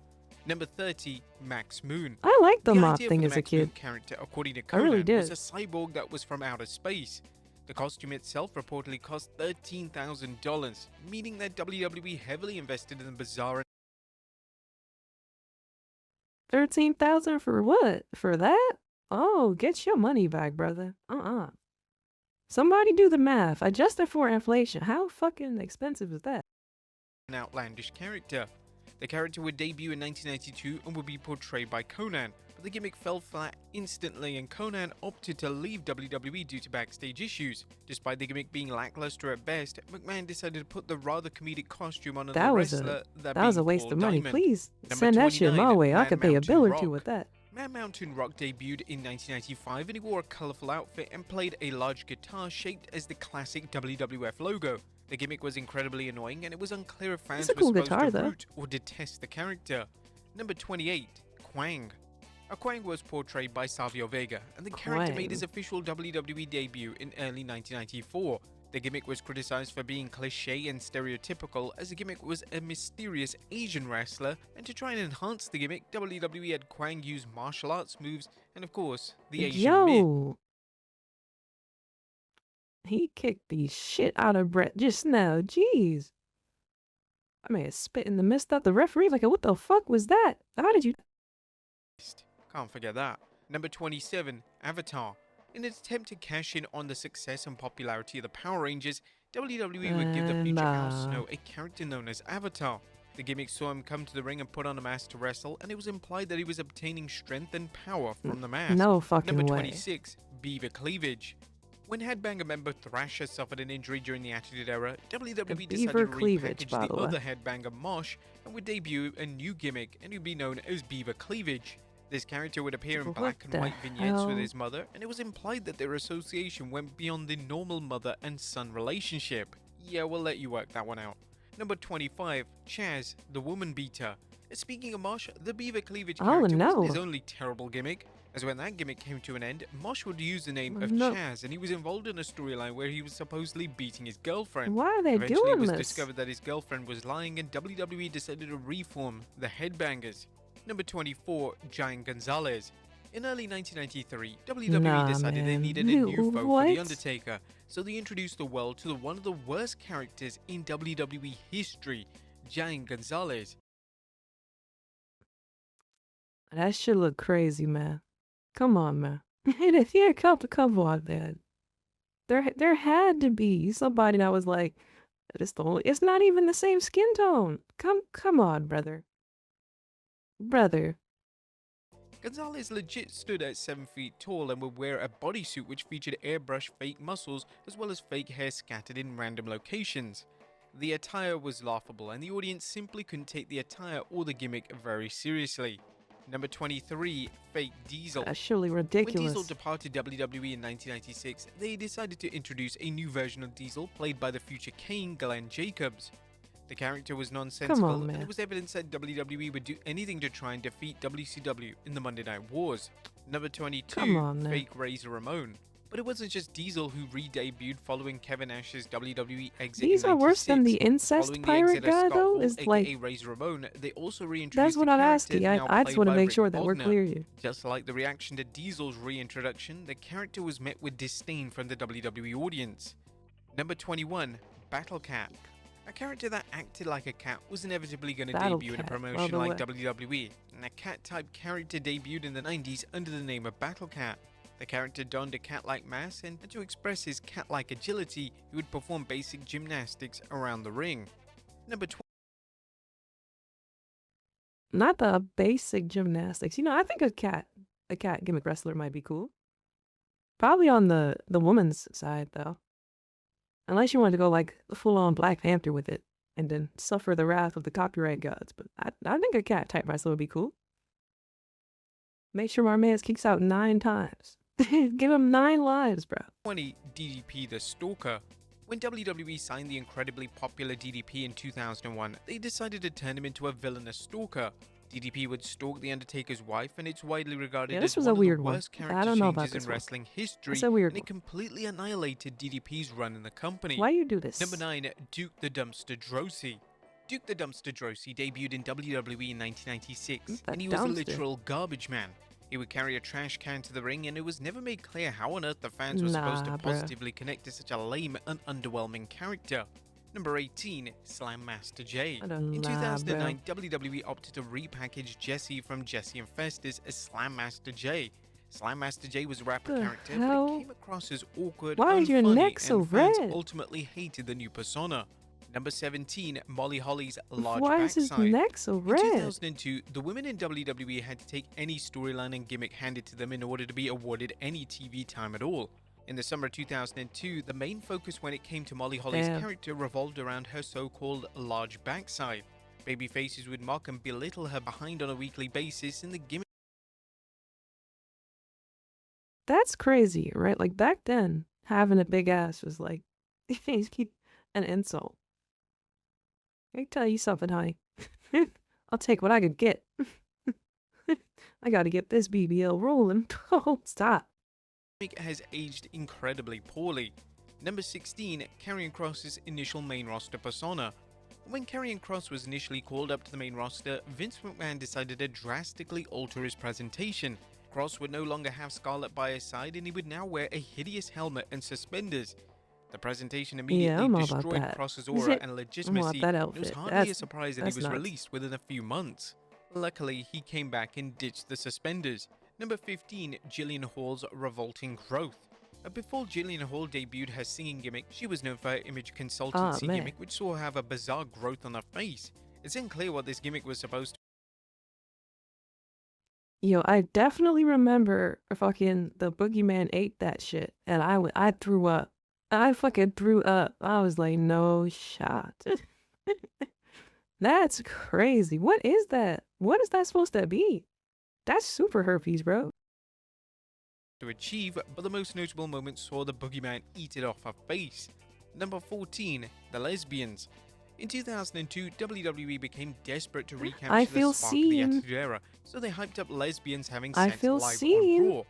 Number 30, Max Moon. I liked the mop idea thing for as the a Max Moon kid. character, according to I Conan, really did. was a cyborg that was from outer space. The costume itself reportedly cost $13,000, meaning that WWE heavily invested in the bizarre 13,000 for what? For that? Oh, get your money back, brother. Somebody do the math. Adjust it for inflation. How fucking expensive is that? an outlandish character. The character would debut in 1992 and would be portrayed by Conan, but the gimmick fell flat instantly and Conan opted to leave WWE due to backstage issues. Despite the gimmick being lackluster at best, McMahon decided to put the rather comedic costume on That the was wrestler, that was a being waste Paul of money. Diamond. Please Number send that shit 29, my way. I Man could pay a Mountain bill or two Rock. with that. Man Mountain Rock debuted in 1995 and he wore a colourful outfit and played a large guitar shaped as the classic WWF logo. The gimmick was incredibly annoying and it was unclear if fans It's a cool were supposed guitar, to though. root or detest the character. Number 28, Quang. Quang was portrayed by Savio Vega and the character made his official WWE debut in early 1994. The gimmick was criticized for being cliché and stereotypical as the gimmick was a mysterious Asian wrestler, and to try and enhance the gimmick, WWE had Quang use martial arts moves and of course the Asian myth. Yo, he kicked the shit out of Brett just now. Jeez, I may have spit in the mist at the referee. Like, what the fuck was that? How did you? Can't forget that. Number 27, Avatar. In an attempt to cash in on the success and popularity of the Power Rangers, WWE would give the future Al Snow a character known as Avatar. The gimmick saw him come to the ring and put on a mask to wrestle, and it was implied that he was obtaining strength and power from the mask. No fucking Number way. 26, Beaver Cleavage. When Headbanger member Thrasher suffered an injury during the Attitude Era, WWE decided Beaver to Cleavage, repackage by the the way. other Headbanger Mosh and would debut a new gimmick and he would be known as Beaver Cleavage. This character would appear in What black and the white vignettes with hell? his mother, and it was implied that their association went beyond the normal mother and son relationship. Yeah, we'll let you work that one out. Number 25, Chaz, the Woman Beater. Speaking of Mosh, the Beaver Cleavage Oh character wasn't no. his only terrible gimmick, as when that gimmick came to an end, Mosh would use the name of No. Chaz, and he was involved in a storyline where he was supposedly beating his girlfriend. Why are they Eventually, it doing was this? discovered that his girlfriend was lying, and WWE decided to reform the Headbangers. Number 24, Giant Gonzalez. In early 1993, WWE decided they needed a new foe for The Undertaker, so they introduced the world to one of the worst characters in WWE history, Giant Gonzalez. That shit look crazy, man. Come on, man. Come on, man. There had to be somebody that was like, it's not even the same skin tone. Come on, brother. Brother. Gonzalez legit stood at 7 feet tall and would wear a bodysuit which featured airbrushed fake muscles as well as fake hair scattered in random locations. The attire was laughable and the audience simply couldn't take the attire or the gimmick very seriously. Number 23, Fake Diesel. That's surely ridiculous. When Diesel departed WWE in 1996, they decided to introduce a new version of Diesel played by the future Kane, Glenn Jacobs. The character was nonsensical, and it was evidence that WWE would do anything to try and defeat WCW in the Monday Night Wars. Number 22, Fake Razor Ramon. But it wasn't just Diesel who re-debuted following Kevin Nash's WWE exit These in 96. are worse than the incest pirate guy, though? Is like, Razor Ramon, they also reintroduced that's what I'm asking. I just want to make sure that we're clear here. Just like the reaction to Diesel's reintroduction, the character was met with disdain from the WWE audience. Number 21, Battle Cat. A character that acted like a cat was inevitably going to debut in a promotion like WWE, and a cat-type character debuted in the 90s under the name of Battle Cat. The character donned a cat-like mask, and to express his cat-like agility, he would perform basic gymnastics around the ring. Number 20. Not the basic gymnastics. You know, I think a cat gimmick wrestler might be cool. Probably on the woman's side, though. Unless you wanted to go like the full-on Black Panther with it, and then suffer the wrath of the copyright gods. But I think a cat-type wrestler would be cool. Make sure my man kicks out 9 times. Give him 9 lives, bro. 20, DDP the Stalker. When WWE signed the incredibly popular DDP in 2001, they decided to turn him into a villainous stalker. DDP would stalk The Undertaker's wife, and it's widely regarded as one of the worst character changes in wrestling history, and it completely annihilated DDP's run in the company. Why you do this? Number 9, Duke the Dumpster Droese. Duke the Dumpster Droese debuted in WWE in 1996, and he was a literal garbage man. He would carry a trash can to the ring, and it was never made clear how on earth the fans were supposed to positively connect to such a lame and underwhelming character. Number 18, Slam Master J. In 2009, WWE opted to repackage Jesse from Jesse and Festus as Slam Master J. Slam Master J was a rapper character, but it came across as awkward, unfunny, and fans ultimately hated the new persona. Number 17, Molly Holly's Large Backside. Why is his neck so red? In 2002, the women in WWE had to take any storyline and gimmick handed to them in order to be awarded any TV time at all. In the summer of 2002, the main focus when it came to Molly Holly's character revolved around her so-called large backside. Babyfaces would mock and belittle her behind on a weekly basis in the gimmick. That's crazy, right? Like back then, having a big ass was like an insult. Let me tell you something, honey. I'll take what I could get. I gotta get this BBL rolling. Oh, stop. Has aged incredibly poorly. Number 16, Karrion Kross's initial main roster persona. When Karrion Kross was initially called up to the main roster, Vince McMahon decided to drastically alter his presentation. Kross would no longer have Scarlett by his side, and he would now wear a hideous helmet and suspenders. The presentation immediately destroyed Kross's aura and legitimacy. It was hardly a surprise that he was released within a few months. Luckily, he came back and ditched the suspenders. Number 15, Jillian Hall's Revolting Growth. Before Jillian Hall debuted her singing gimmick, she was known for her image consultancy gimmick, which saw her have a bizarre growth on her face. It's unclear what this gimmick was supposed to be. Yo, I definitely remember fucking the boogeyman ate that shit, and I threw up. I fucking threw up. I was like, no shot. That's crazy. What is that? What is that supposed to be? That's super herpes, bro. To achieve, but the most notable moment saw the boogeyman eat it off her face. Number 14, the Lesbians. In 2002, WWE became desperate to recapture I the feel spark of the seen. Attitude Era, so they hyped up lesbians having I sex feel live seen. on Raw.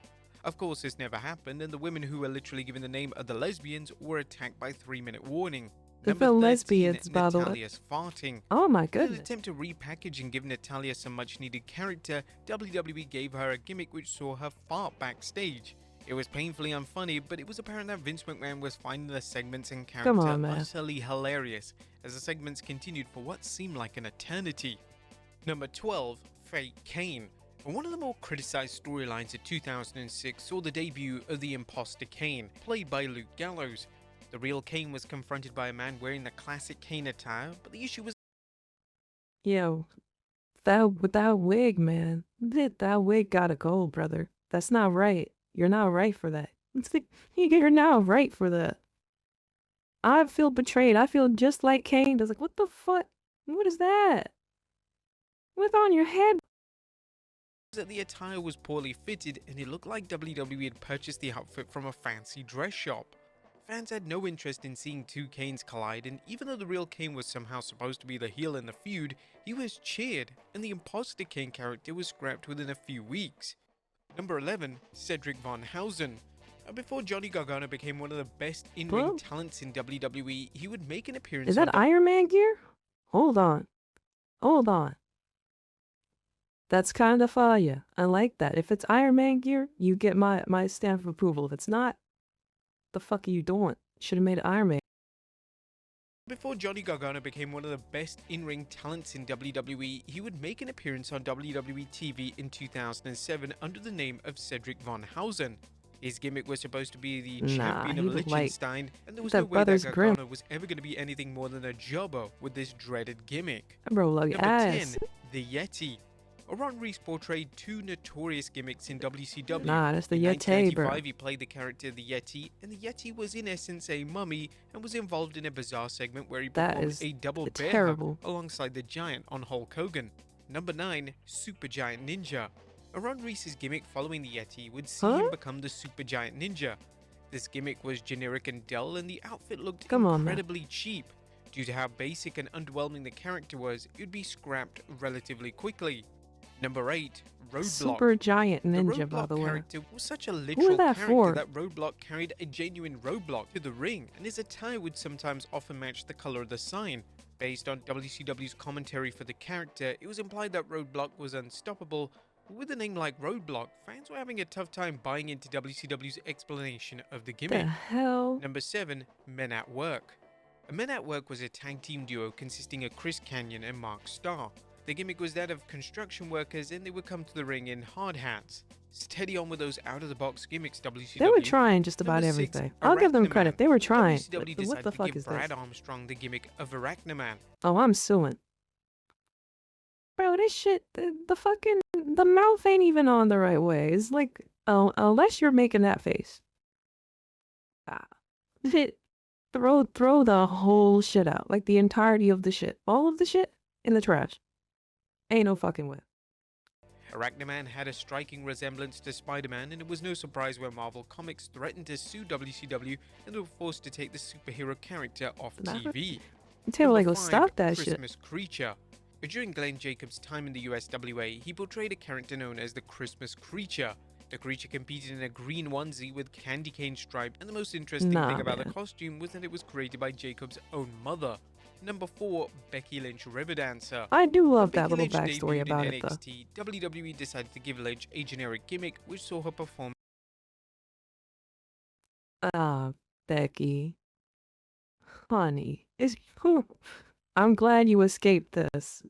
Of course, this never happened, and the women who were literally given the name of the lesbians were attacked by 3-minute warning. The Number 13, lesbians, by the way. Natalia's farting. Oh my In an goodness. attempt to repackage and give Natalia some much-needed character, WWE gave her a gimmick which saw her fart backstage. It was painfully unfunny, but it was apparent that Vince McMahon was finding the segments and Come character on, man. utterly hilarious, as the segments continued for what seemed like an eternity. Number 12, Fake Kane. One of the more criticized storylines of 2006 saw the debut of the imposter Kane, played by Luke Gallows. The real Kane was confronted by a man wearing the classic Kane attire, but the issue was Yo, that wig, man. That wig gotta go, brother. That's not right. You're not right for that. You're not right for that. I feel betrayed. I feel just like Kane does. Like, what the fuck? What is that? What's on your head? that the attire was poorly fitted and it looked like WWE had purchased the outfit from a fancy dress shop. Fans had no interest in seeing two Kanes collide, and even though the real Kane was somehow supposed to be the heel in the feud, he was cheered, and the imposter Kane character was scrapped within a few weeks. Number 11, Cedric Von Hausen. Before Johnny Gargano became one of the best in-ring talents in WWE, he would make an appearance. Is that Iron Man gear? Hold on. Hold on. That's kind of fire. I like that. If it's Iron Man gear, you get my stamp of approval. If it's not, the fuck are you doing? Should have made it Iron Man. Before Johnny Gargano became one of the best in-ring talents in WWE, he would make an appearance on WWE TV in 2007 under the name of Cedric Von Hausen. His gimmick was supposed to be the champion of Liechtenstein, and there was no way that Gargano was ever going to be anything more than a jobber with this dreaded gimmick. Bro, like Number ass. 10, the Yeti. Ron Reese portrayed two notorious gimmicks in WCW. Nah, that's the in Yeti, bro. 1995, he played the character the Yeti, and the Yeti was in essence a mummy and was involved in a bizarre segment where he performed a double bear hug alongside the Giant on Hulk Hogan. Number 9, Super Giant Ninja. Ron Reese's gimmick following the Yeti would see him become the Super Giant Ninja. This gimmick was generic and dull, and the outfit looked incredibly cheap. Due to how basic and underwhelming the character was, it would be scrapped relatively quickly. Number 8, Roadblock. Super Giant Ninja, the by the way. character was such a literal character for? that Roadblock carried a genuine roadblock to the ring, and his attire would sometimes often match the color of the sign. Based on WCW's commentary for the character, it was implied that Roadblock was unstoppable. With a name like Roadblock, fans were having a tough time buying into WCW's explanation of the gimmick. The hell? Number 7, Men at Work. Men at Work was a tag team duo consisting of Chris Kanyon and Mark Starr. The gimmick was that of construction workers, and they would come to the ring in hard hats. Steady on with those out-of-the-box gimmicks, WCW. They were trying just about everything. I'll give them credit. They were trying. What the fuck is Brad this? Armstrong the gimmick of Arachnaman. Oh, I'm suing. Bro, this shit, the mouth ain't even on the right way. It's like, unless you're making that face. Throw the whole shit out. Like the entirety of the shit. All of the shit in the trash. Ain't no fucking way. Arachnaman had a striking resemblance to Spider-Man, and it was no surprise when Marvel Comics threatened to sue WCW and they were forced to take the superhero character off TV. Like, stop that shit. Christmas Creature. During Glenn Jacobs' time in the USWA, he portrayed a character known as the Christmas Creature. The creature competed in a green onesie with candy cane stripe, and the most interesting thing about the costume was that it was created by Jacobs' own mother. Number 4, Becky Lynch Riverdancer. I do love that little backstory about it, NXT, though. WWE decided to give Lynch a generic gimmick, which saw her perform. Becky. Honey. I'm glad you escaped this.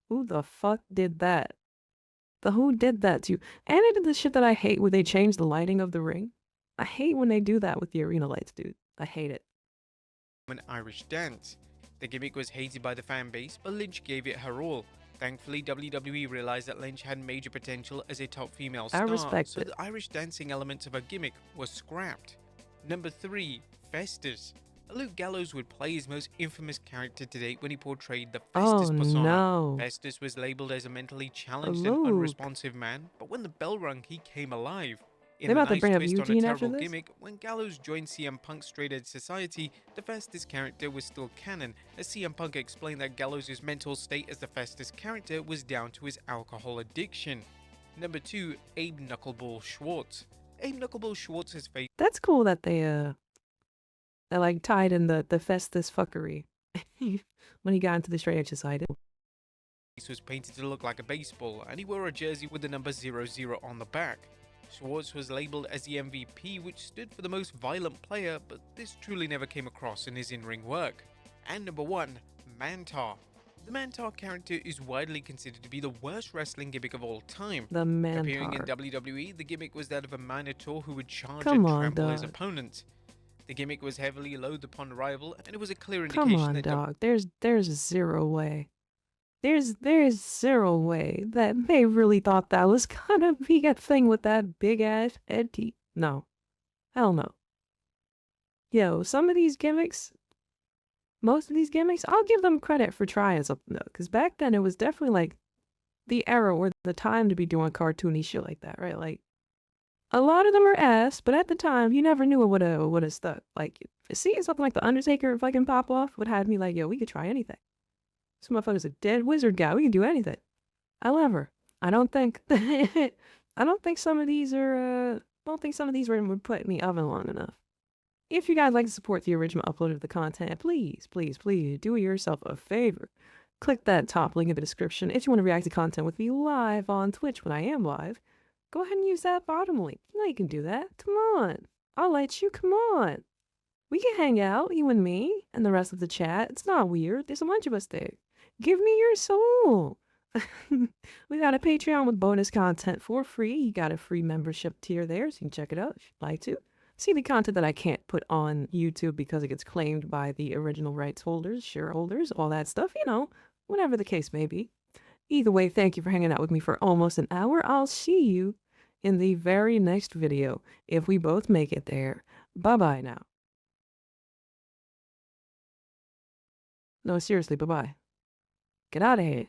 Who the fuck did that? Who did that to you? And it did the shit that I hate when they change the lighting of the ring. I hate when they do that with the arena lights, dude. I hate it. An Irish dance. The gimmick was hated by the fan base, but Lynch gave it her all. Thankfully, WWE realized that Lynch had major potential as a top female star, so the Irish dancing elements of her gimmick was scrapped. Number 3, Festus. Luke Gallows would play his most infamous character to date when he portrayed the Festus persona. No. Festus was labeled as a mentally challenged and unresponsive man, but when the bell rung, he came alive. In They a about to nice bring up twist on a Eugene after terrible this? gimmick, when Gallows joined CM Punk's Straight Edge Society, the fastest character was still canon, as CM Punk explained that Gallows' mental state as the fastest character was down to his alcohol addiction. Number 2, Abe Knuckleball Schwartz. Abe Knuckleball Schwartz has faced That's cool that they like tied in the Festus fuckery when he got into the Straight Edge Society. was painted to look like a baseball, and he wore a jersey with the number 00 on the back. Schwartz was labelled as the MVP, which stood for the most violent player, but this truly never came across in his in-ring work. And number 1, Mantar. The Mantar character is widely considered to be the worst wrestling gimmick of all time. The Appearing in Mantar. WWE, the gimmick was that of a Minotaur who would charge Come and on, trample his dog. opponent. The gimmick was heavily loathed upon arrival, and it was a clear Come indication on, that dog. There's zero way. There's zero way that they really thought that was gonna be a thing with that big ass Eddie. No. Hell no. Yo, some of these gimmicks, most of these gimmicks, I'll give them credit for trying something though. Cause back then it was definitely like the era or the time to be doing cartoony shit like that, right? Like a lot of them are ass, but at the time you never knew it would have stuck. Like seeing something like the Undertaker fucking pop off would have me like, yo, we could try anything. This motherfucker's a dead wizard guy. We can do anything. However, I don't think I don't think some of these are I don't think some of these would put in the oven long enough. If you guys like to support the original upload of the content, please do yourself a favor. Click that top link in the description. If you want to react to content with me live on Twitch when I am live, go ahead and use that bottom link. You know you can do that. Come on. I'll let you. Come on. We can hang out, you and me, and the rest of the chat. It's not weird. There's a bunch of us there. Give me your soul. We got a Patreon with bonus content for free. You got a free membership tier there, so you can check it out if you'd like to. See the content that I can't put on YouTube because it gets claimed by the original rights holders, shareholders, all that stuff, you know, whatever the case may be. Either way, thank you for hanging out with me for almost an hour. I'll see you in the very next video, if we both make it there. Bye-bye now. No, seriously, bye-bye. Get out of here.